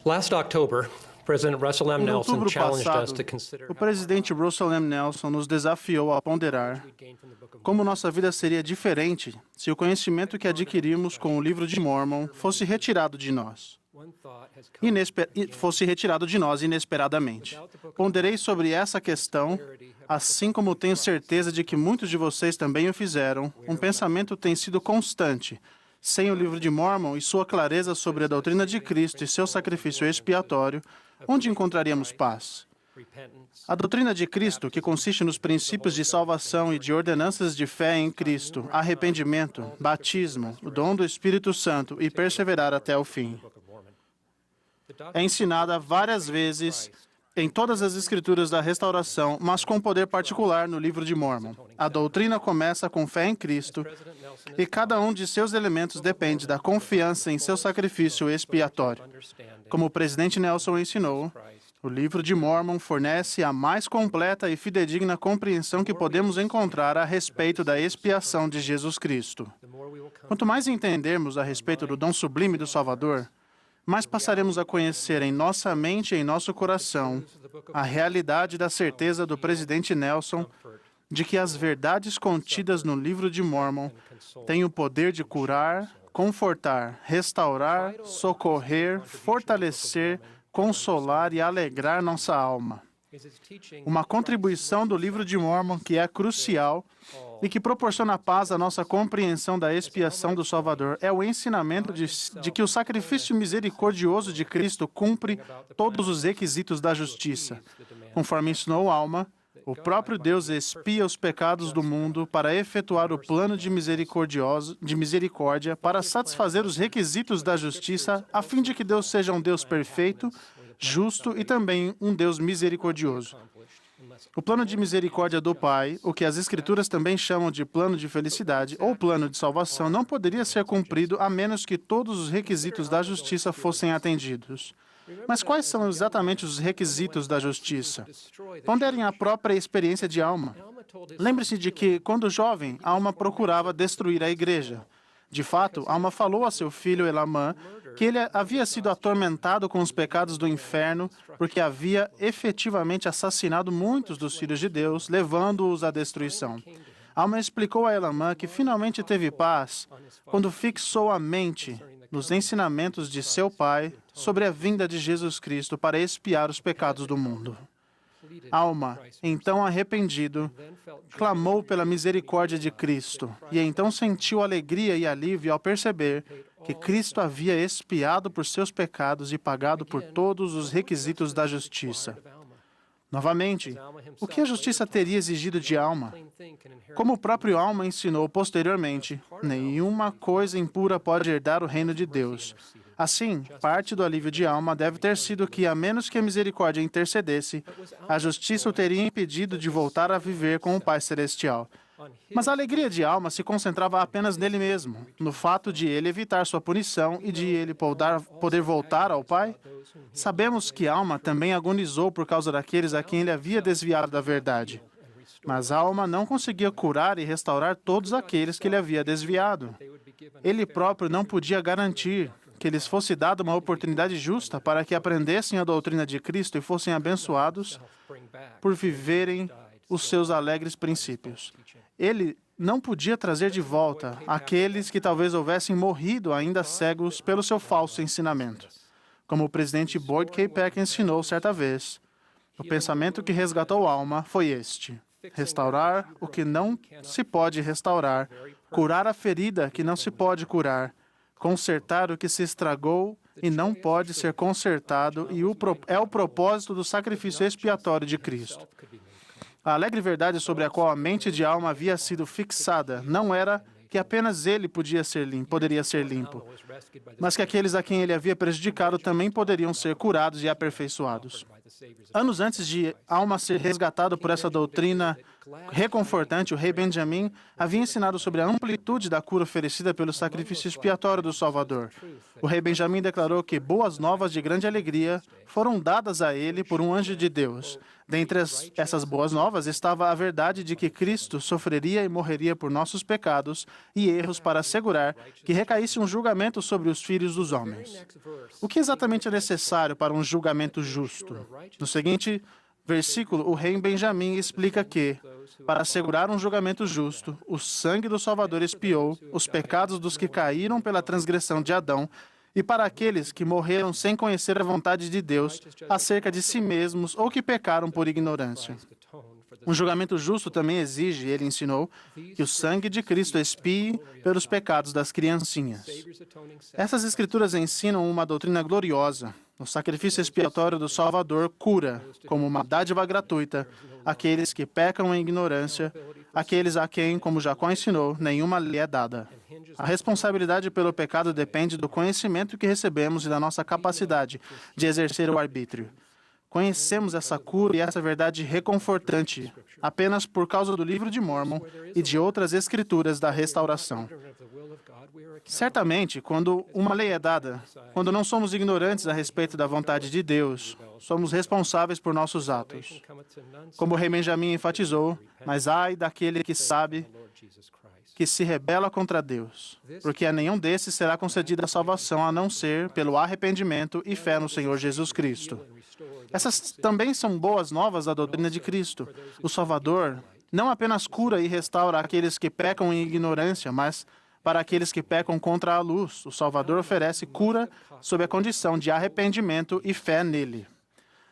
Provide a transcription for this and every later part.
Last October, President Russell M. Em Nelson outubro challenged us passado, to consider o presidente Russell M. Nelson nos desafiou a ponderar como nossa vida seria diferente se o conhecimento que adquirimos com o livro de Mormon fosse retirado de nós. Inesperadamente. Ponderei sobre essa questão, assim como tenho certeza de que muitos de vocês também o fizeram. Um pensamento tem sido constante. Sem o livro de Mormon e sua clareza sobre a doutrina de Cristo e seu sacrifício expiatório, onde encontraríamos paz? A doutrina de Cristo, que consiste nos princípios de salvação e de ordenanças de fé em Cristo, arrependimento, batismo, o dom do Espírito Santo e perseverar até o fim, é ensinada várias vezes em todas as escrituras da restauração, mas com poder particular no livro de Mormon. A doutrina começa com fé em Cristo e cada um de seus elementos depende da confiança em seu sacrifício expiatório. Como o presidente Nelson ensinou, o livro de Mormon fornece a mais completa e fidedigna compreensão que podemos encontrar a respeito da expiação de Jesus Cristo. Quanto mais entendermos a respeito do dom sublime do Salvador, mais passaremos a conhecer em nossa mente e em nosso coração a realidade da certeza do presidente Nelson de que as verdades contidas no livro de Mormon têm o poder de curar, confortar, restaurar, socorrer, fortalecer, consolar e alegrar nossa alma. Uma contribuição do livro de Mormon que é crucial e que proporciona paz à nossa compreensão da expiação do Salvador é o ensinamento de que o sacrifício misericordioso de Cristo cumpre todos os requisitos da justiça. Conforme ensinou Alma, o próprio Deus expia os pecados do mundo para efetuar o plano de misericórdia para satisfazer os requisitos da justiça, a fim de que Deus seja um Deus perfeito, justo e também um Deus misericordioso. O plano de misericórdia do Pai, o que as Escrituras também chamam de plano de felicidade ou plano de salvação, não poderia ser cumprido a menos que todos os requisitos da justiça fossem atendidos. Mas quais são exatamente os requisitos da justiça? Ponderem a própria experiência de Alma. Lembre-se de que, quando jovem, Alma procurava destruir a igreja. De fato, Alma falou a seu filho Elamã que ele havia sido atormentado com os pecados do inferno porque havia efetivamente assassinado muitos dos filhos de Deus, levando-os à destruição. Alma explicou a Elamã que finalmente teve paz quando fixou a mente nos ensinamentos de seu pai sobre a vinda de Jesus Cristo para expiar os pecados do mundo. Alma, então arrependido, clamou pela misericórdia de Cristo e então sentiu alegria e alívio ao perceber que Cristo havia expiado por seus pecados e pagado por todos os requisitos da justiça. Novamente, o que a justiça teria exigido de Alma? Como o próprio Alma ensinou posteriormente, nenhuma coisa impura pode herdar o reino de Deus. Assim, parte do alívio de Alma deve ter sido que, a menos que a misericórdia intercedesse, a justiça o teria impedido de voltar a viver com o Pai Celestial. Mas a alegria de Alma se concentrava apenas nele mesmo, no fato de ele evitar sua punição e de ele poder voltar ao Pai. Sabemos que Alma também agonizou por causa daqueles a quem ele havia desviado da verdade. Mas Alma não conseguia curar e restaurar todos aqueles que ele havia desviado. Ele próprio não podia garantir que lhes fosse dada uma oportunidade justa para que aprendessem a doutrina de Cristo e fossem abençoados por viverem os seus alegres princípios. Ele não podia trazer de volta aqueles que talvez houvessem morrido ainda cegos pelo seu falso ensinamento. Como o presidente Boyd K. Peck ensinou certa vez, o pensamento que resgatou Alma foi este: restaurar o que não se pode restaurar, curar a ferida que não se pode curar, consertar o que se estragou e não pode ser consertado, e é o propósito do sacrifício expiatório de Cristo. A alegre verdade sobre a qual a mente de Alma havia sido fixada não era que apenas ele poderia ser limpo, mas que aqueles a quem ele havia prejudicado também poderiam ser curados e aperfeiçoados. Anos antes de Alma ser resgatado por essa doutrina reconfortante, o rei Benjamim havia ensinado sobre a amplitude da cura oferecida pelo sacrifício expiatório do Salvador. O rei Benjamim declarou que boas novas de grande alegria foram dadas a ele por um anjo de Deus. Dentre essas boas novas estava a verdade de que Cristo sofreria e morreria por nossos pecados e erros para assegurar que recaísse um julgamento sobre os filhos dos homens. O que exatamente é necessário para um julgamento justo? No seguinte versículo, o rei Benjamim explica que, para assegurar um julgamento justo, o sangue do Salvador expiou os pecados dos que caíram pela transgressão de Adão e para aqueles que morreram sem conhecer a vontade de Deus acerca de si mesmos ou que pecaram por ignorância. Um julgamento justo também exige, ele ensinou, que o sangue de Cristo expie pelos pecados das criancinhas. Essas escrituras ensinam uma doutrina gloriosa. O sacrifício expiatório do Salvador cura, como uma dádiva gratuita, aqueles que pecam em ignorância, aqueles a quem, como Jacó ensinou, nenhuma lei é dada. A responsabilidade pelo pecado depende do conhecimento que recebemos e da nossa capacidade de exercer o arbítrio. Conhecemos essa cura e essa verdade reconfortante apenas por causa do livro de Mórmon e de outras escrituras da restauração. Certamente, quando uma lei é dada, quando não somos ignorantes a respeito da vontade de Deus, somos responsáveis por nossos atos. Como o rei Benjamim enfatizou, mas ai daquele que sabe que se rebela contra Deus, porque a nenhum desses será concedida a salvação a não ser pelo arrependimento e fé no Senhor Jesus Cristo. Essas também são boas novas da doutrina de Cristo. O Salvador não apenas cura e restaura aqueles que pecam em ignorância, mas para aqueles que pecam contra a luz. O Salvador oferece cura sob a condição de arrependimento e fé nele.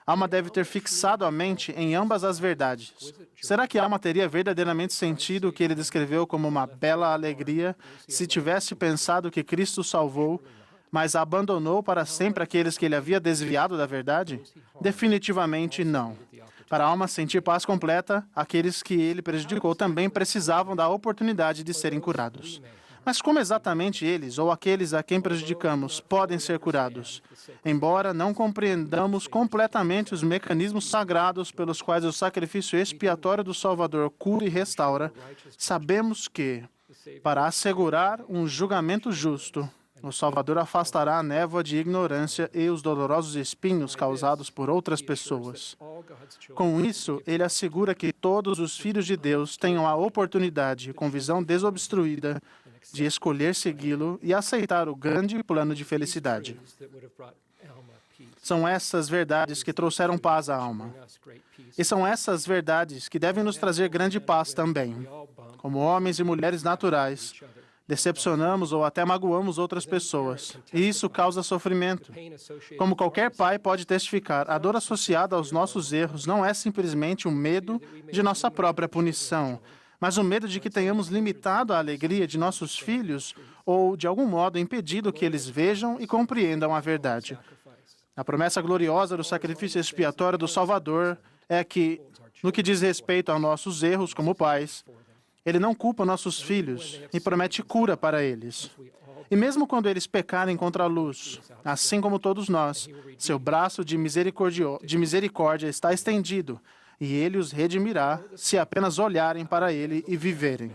A alma deve ter fixado a mente em ambas as verdades. Será que a alma teria verdadeiramente sentido o que ele descreveu como uma bela alegria se tivesse pensado que Cristo salvou, mas abandonou para sempre aqueles que ele havia desviado da verdade? Definitivamente não. Para a alma sentir paz completa, aqueles que ele prejudicou também precisavam da oportunidade de serem curados. Mas como exatamente eles, ou aqueles a quem prejudicamos, podem ser curados? Embora não compreendamos completamente os mecanismos sagrados pelos quais o sacrifício expiatório do Salvador cura e restaura, sabemos que, para assegurar um julgamento justo, o Salvador afastará a névoa de ignorância e os dolorosos espinhos causados por outras pessoas. Com isso, ele assegura que todos os filhos de Deus tenham a oportunidade, com visão desobstruída, de escolher segui-lo e aceitar o grande plano de felicidade. São essas verdades que trouxeram paz à alma. E são essas verdades que devem nos trazer grande paz também. Como homens e mulheres naturais, decepcionamos ou até magoamos outras pessoas, e isso causa sofrimento. Como qualquer pai pode testificar, a dor associada aos nossos erros não é simplesmente um medo de nossa própria punição, mas o medo de que tenhamos limitado a alegria de nossos filhos ou, de algum modo, impedido que eles vejam e compreendam a verdade. A promessa gloriosa do sacrifício expiatório do Salvador é que, no que diz respeito a nossos erros como pais, ele não culpa nossos filhos e promete cura para eles. E mesmo quando eles pecarem contra a luz, assim como todos nós, seu braço de misericórdia está estendido, e ele os redimirá se apenas olharem para ele e viverem.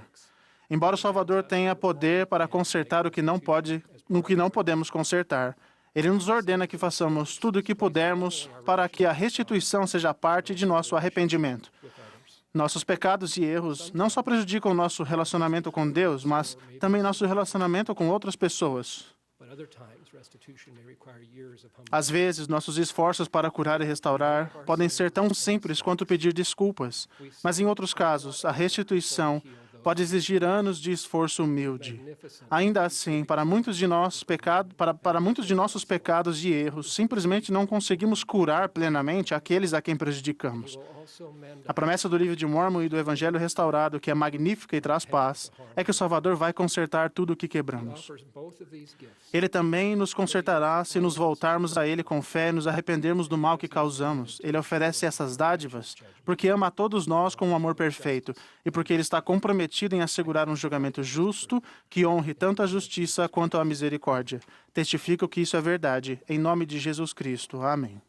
Embora o Salvador tenha poder para consertar o que não podemos consertar, ele nos ordena que façamos tudo o que pudermos para que a restituição seja parte de nosso arrependimento. Nossos pecados e erros não só prejudicam nosso relacionamento com Deus, mas também nosso relacionamento com outras pessoas. Às vezes, nossos esforços para curar e restaurar podem ser tão simples quanto pedir desculpas, mas em outros casos, a restituição pode exigir anos de esforço humilde. Ainda assim, para muitos de nossos pecados e erros, simplesmente não conseguimos curar plenamente aqueles a quem prejudicamos. A promessa do livro de Mórmon e do Evangelho restaurado, que é magnífica e traz paz, é que o Salvador vai consertar tudo o que quebramos. Ele também nos consertará se nos voltarmos a Ele com fé e nos arrependermos do mal que causamos. Ele oferece essas dádivas porque ama a todos nós com um amor perfeito e porque Ele está comprometido em assegurar um julgamento justo que honre tanto a justiça quanto a misericórdia. Testifico que isso é verdade. Em nome de Jesus Cristo. Amém.